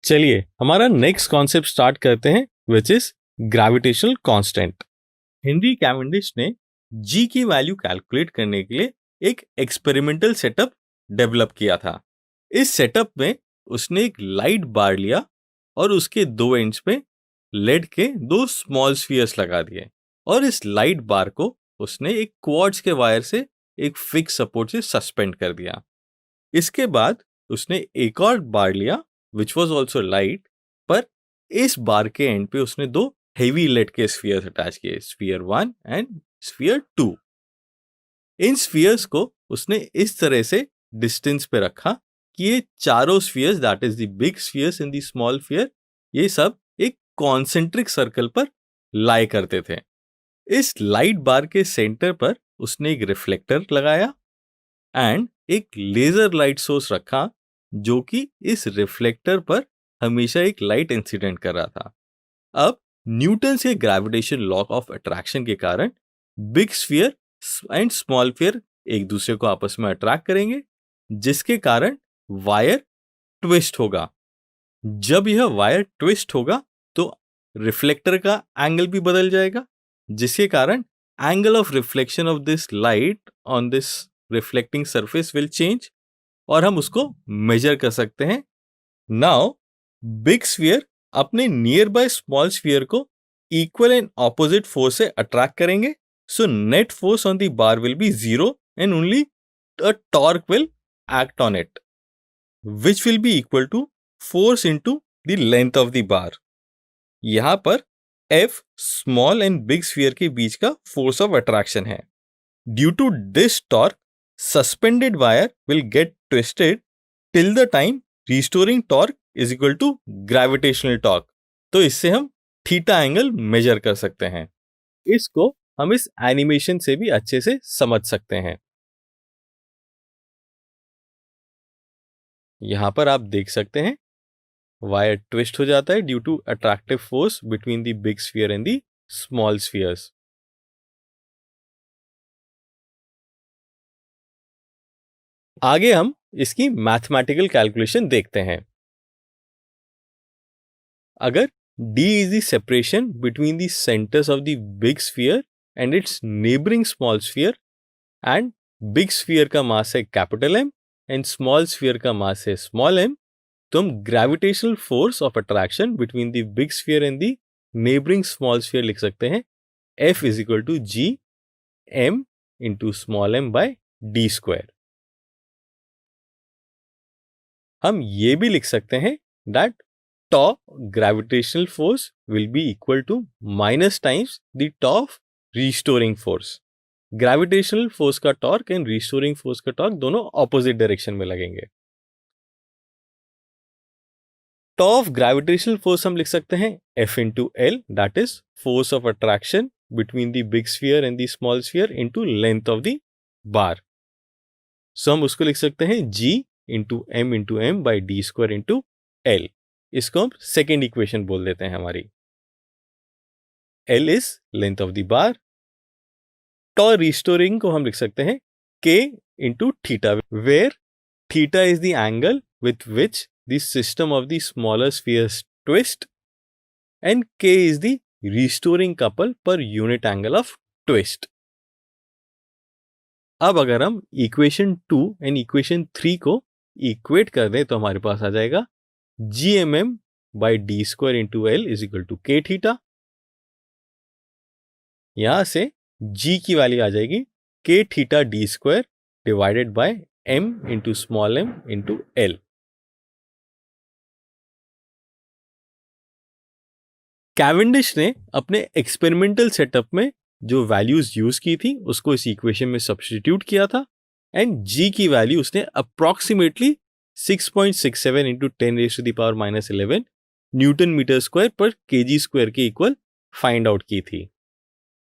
चलिए हमारा next concept start करते हैं which is gravitational constant. Henry Cavendish ने जी की वैल्यू कैलकुलेट करने के लिए एक एक्सपेरिमेंटल सेटअप डेवलप किया था। इस सेटअप में उसने एक लाइट बार लिया और उसके दो एंड्स पे लेड के दो स्मॉल स्फीयर्स लगा दिए और इस लाइट बार को उसने एक क्वार्ट्ज के वायर से एक फिक्स सपोर्ट से सस्पेंड कर दिया। इसके बाद उसने एक और बार लिया विच वॉज ऑल्सो लाइट, पर इस बार के एंड पे उसने दो हेवी लेड के स्फीयर्स अटैच किए, sphere 1 and sphere 2। In spheres को उसने इस तरह से डिस्टेंस पे रखा कि ये चारों spheres that is the big spheres in the small sphere, ये सब एक कॉन्सेंट्रिक सर्कल पर लाई करते थे। इस लाइट बार के सेंटर पर उसने एक रिफ्लेक्टर लगाया एंड एक लेजर लाइट सोर्स रखा जो कि इस रिफ्लेक्टर पर हमेशा एक लाइट इंसिडेंट कर रहा था। अब न्यूटन के ग्रेविटेशन लॉ ऑफ अट्रैक्शन के कारण big sphere and small sphere एक दूसरे को आपस में अट्रैक्ट करेंगे, जिसके कारण वायर ट्विस्ट होगा। जब यह वायर ट्विस्ट होगा तो रिफ्लेक्टर का एंगल भी बदल जाएगा, जिसके कारण angle of reflection of this light on this reflecting surface will change और हम उसको मेजर कर सकते हैं। नाउ बिग स्फीयर अपने नियर बाय स्मॉल स्फीयर को इक्वल एंड ऑपोजिट फोर्स से अट्रैक्ट करेंगे, so net force on the bar will be zero and only a torque will act on it which will be equal to force into the length of the bar. यहां पर F small and big sphere के बीच का force of attraction है। Due to this torque suspended wire will get twisted till the time restoring torque is equal to gravitational torque। तो इससे हम theta angle measure कर सकते हैं। इसको हम इस एनिमेशन से भी अच्छे से समझ सकते हैं। यहां पर आप देख सकते हैं वायर ट्विस्ट हो जाता है due to attractive force between the big sphere and the small spheres. आगे हम इसकी मैथमेटिकल कैलकुलेशन देखते हैं। अगर D is the separation between the centers of the big sphere and its neighboring small sphere and big sphere का मास है capital M and small sphere का मास है स्मॉल m, तो हम gravitational force of attraction between the big sphere and the neighbouring small sphere लिख सकते हैं F is equal to G M into small m by D square। हम ये भी लिख सकते हैं that tau gravitational force will be equal to minus times the tau of restoring force। Gravitational force का टॉर्क एंड रिस्टोरिंग फोर्स का torque दोनों opposite direction में लगेंगे। टॉ ऑफ ग्रेविटेशनल फोर्स हम लिख सकते हैं F into L, that is force of attraction between the big sphere and the small sphere into length of the bar. So हम उसको लिख सकते हैं G into M by D square into L. इसको हम सेकेंड इक्वेशन बोल देते हैं हमारी। L is length of the bar. Tau restoring को हम लिख सकते हैं K into theta, where theta is the angle with which the system of the smaller spheres twist and K is the restoring couple per unit angle of twist. अब अगर हम equation 2 and equation 3 को equate कर दें तो हमारे पास आ जाएगा GMM by D square into L is equal to K theta. यहां से G की वैल्यू आ जाएगी K theta D square divided by M into small m into L. Cavendish ने अपने एक्सपेरिमेंटल सेटअप में जो वैल्यूज यूज की थी उसको इस इक्वेशन में सब्स्टिट्यूट किया था एंड G की वैल्यू उसने approximately 6.67 into 10⁻⁻11 newton metre square पर kg स्क्वायर के इक्वल फाइंड आउट की थी।